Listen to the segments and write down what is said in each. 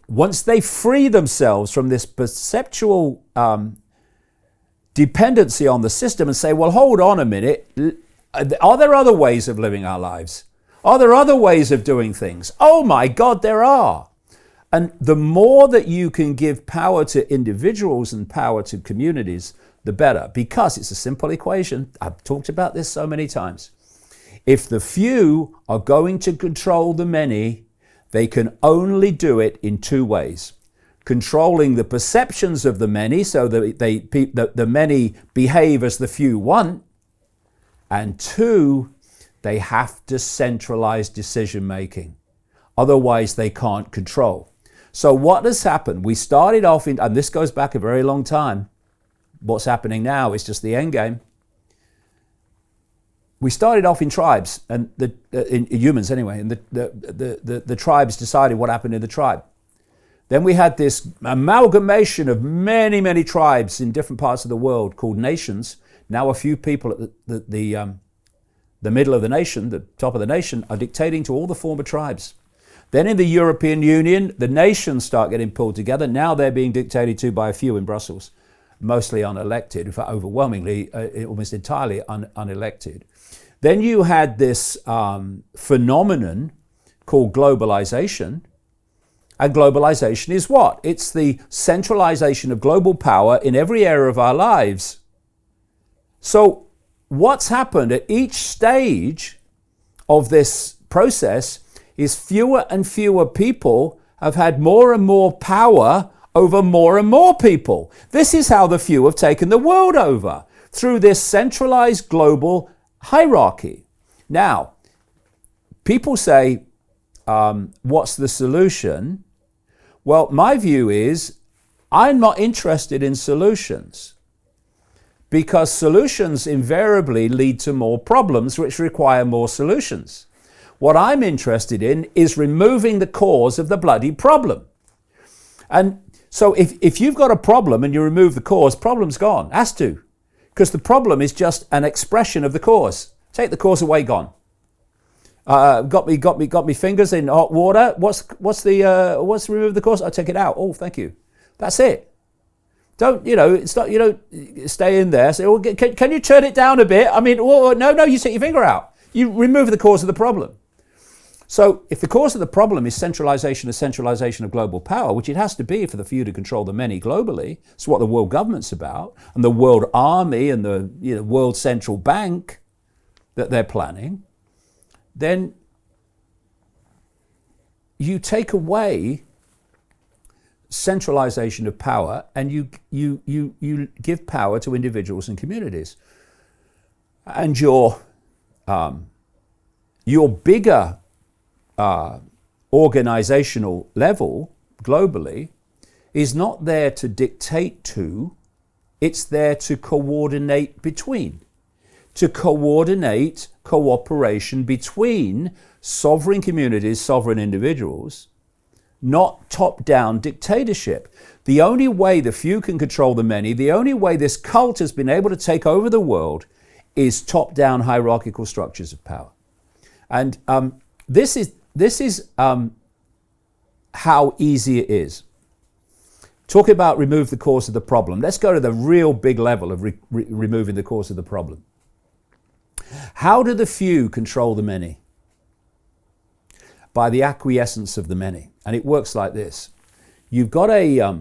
once they free themselves from this perceptual dependency on the system and say, well, hold on a minute, are there other ways of living our lives? Are there other ways of doing things? Oh my God, there are. And the more that you can give power to individuals and power to communities, the better, because it's a simple equation. I've talked about this so many times. If the few are going to control the many, they can only do it in two ways. Controlling the perceptions of the many so that the many behave as the few want. And two, they have to centralize decision making. Otherwise, they can't control. So what has happened? We started off in, and this goes back a very long time. What's happening now is just the end game. We started off in tribes, and in humans anyway, and the tribes decided what happened in the tribe. Then we had this amalgamation of many, many tribes in different parts of the world called nations. Now a few people at the middle of the nation, the top of the nation, are dictating to all the former tribes. Then in the European Union, the nations start getting pulled together. Now they're being dictated to by a few in Brussels, mostly unelected, in fact overwhelmingly, almost entirely unelected. Then you had this phenomenon called globalization. And globalization is what? It's the centralization of global power in every area of our lives. So what's happened at each stage of this process is fewer and fewer people have had more and more power over more and more people. This is how the few have taken the world over, through this centralized global hierarchy. Now, people say, what's the solution? Well, my view is I'm not interested in solutions, because solutions invariably lead to more problems which require more solutions. What I'm interested in is removing the cause of the bloody problem. And so if you've got a problem and you remove the cause, problem's gone. Has to. Because the problem is just an expression of the cause. Take the cause away, gone. Got me fingers in hot water. What's remove the cause? I'll take it out. Oh, thank you. That's it. Don't stay in there. Say, oh, can you turn it down a bit? I mean, no, you take your finger out. You remove the cause of the problem. So if the cause of the problem is centralization of global power, which it has to be for the few to control the many globally, it's what the world government's about, and the world army and the world central bank that they're planning, then you take away centralization of power and you give power to individuals and communities. And your bigger organizational level globally is not there to dictate to, it's there to coordinate between. To coordinate cooperation between sovereign communities, sovereign individuals, not top-down dictatorship. The only way the few can control the many, the only way this cult has been able to take over the world is top-down hierarchical structures of power. And this is how easy it is. Talk about remove the cause of the problem. Let's go to the real big level of removing the cause of the problem. How do the few control the many? By the acquiescence of the many. And it works like this. You've got a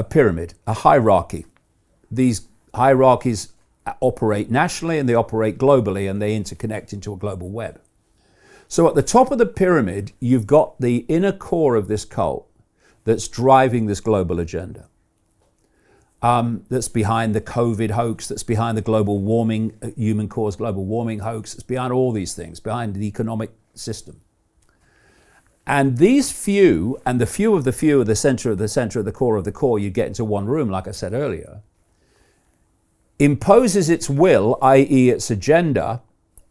pyramid, a hierarchy. These hierarchies operate nationally and they operate globally and they interconnect into a global web. So at the top of the pyramid, you've got the inner core of this cult that's driving this global agenda. That's behind the COVID hoax, that's behind the global warming, human-caused global warming hoax, that's behind all these things, behind the economic system. And these few, and the few of the few are the center of the core of the core, you get into one room, like I said earlier, imposes its will, i.e. its agenda,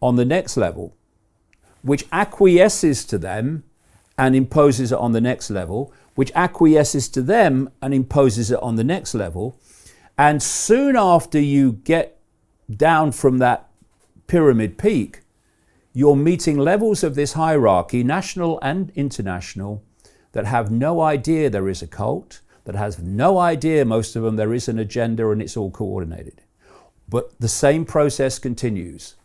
on the next level, which acquiesces to them and imposes it on the next level, which acquiesces to them and imposes it on the next level. And soon after you get down from that pyramid peak, you're meeting levels of this hierarchy, national and international, that have no idea there is a cult, that has no idea, most of them, there is an agenda and it's all coordinated. But the same process continues.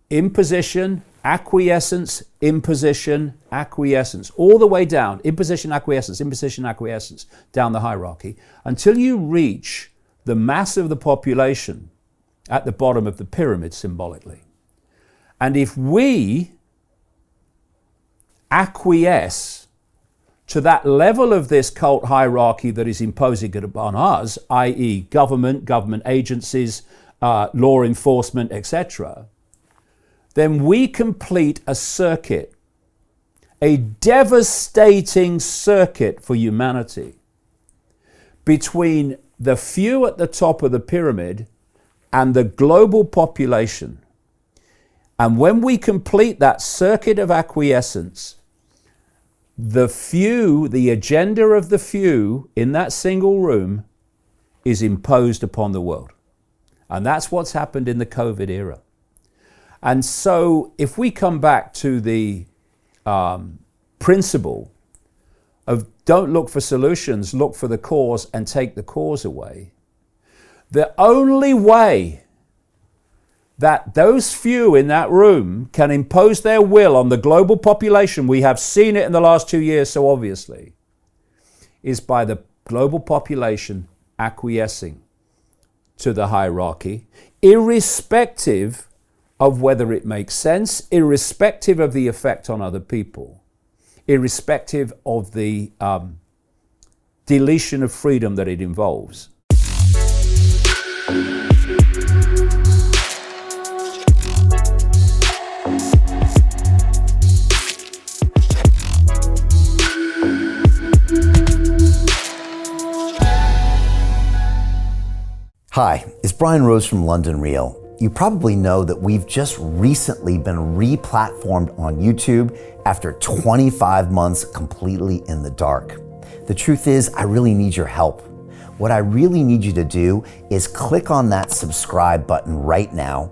Imposition, acquiescence, imposition, acquiescence, all the way down, imposition, acquiescence, down the hierarchy, until you reach the mass of the population at the bottom of the pyramid symbolically. And if we acquiesce to that level of this cult hierarchy that is imposing it upon us, i.e. government agencies, law enforcement, etc., then we complete a circuit, a devastating circuit for humanity between the few at the top of the pyramid and the global population. And when we complete that circuit of acquiescence, the few, the agenda of the few in that single room is imposed upon the world. And that's what's happened in the COVID era. And so if we come back to the principle of don't look for solutions, look for the cause and take the cause away, the only way that those few in that room can impose their will on the global population, we have seen it in the last 2 years so obviously, is by the global population acquiescing to the hierarchy, irrespective of whether it makes sense, irrespective of the effect on other people, irrespective of the deletion of freedom that it involves. Hi, it's Brian Rose from London Real. You probably know that we've just recently been re-platformed on YouTube after 25 months completely in the dark. The truth is, I really need your help. What I really need you to do is click on that subscribe button right now,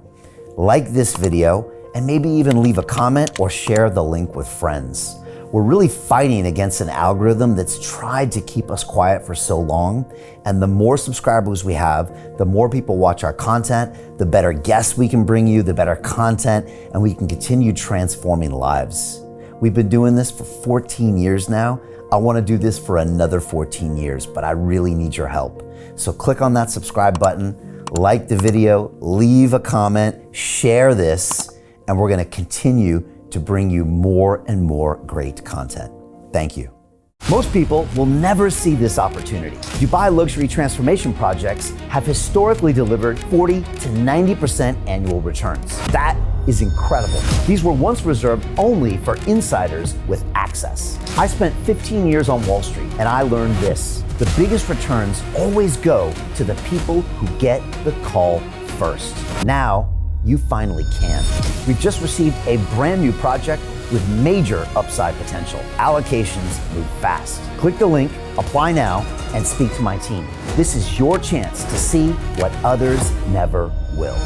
like this video, and maybe even leave a comment or share the link with friends. We're really fighting against an algorithm that's tried to keep us quiet for so long. And the more subscribers we have, the more people watch our content, the better guests we can bring you, the better content, and we can continue transforming lives. We've been doing this for 14 years now. I want to do this for another 14 years, but I really need your help. So click on that subscribe button, like the video, leave a comment, share this, and we're going to continue to bring you more and more great content. Thank you. Most people will never see this opportunity. Dubai luxury transformation projects have historically delivered 40 to 90% annual returns. That is incredible. These were once reserved only for insiders with access. I spent 15 years on Wall Street and I learned this: the biggest returns always go to the people who get the call first. Now, you finally can. We've just received a brand new project with major upside potential. Allocations move fast. Click the link, apply now, and speak to my team. This is your chance to see what others never will.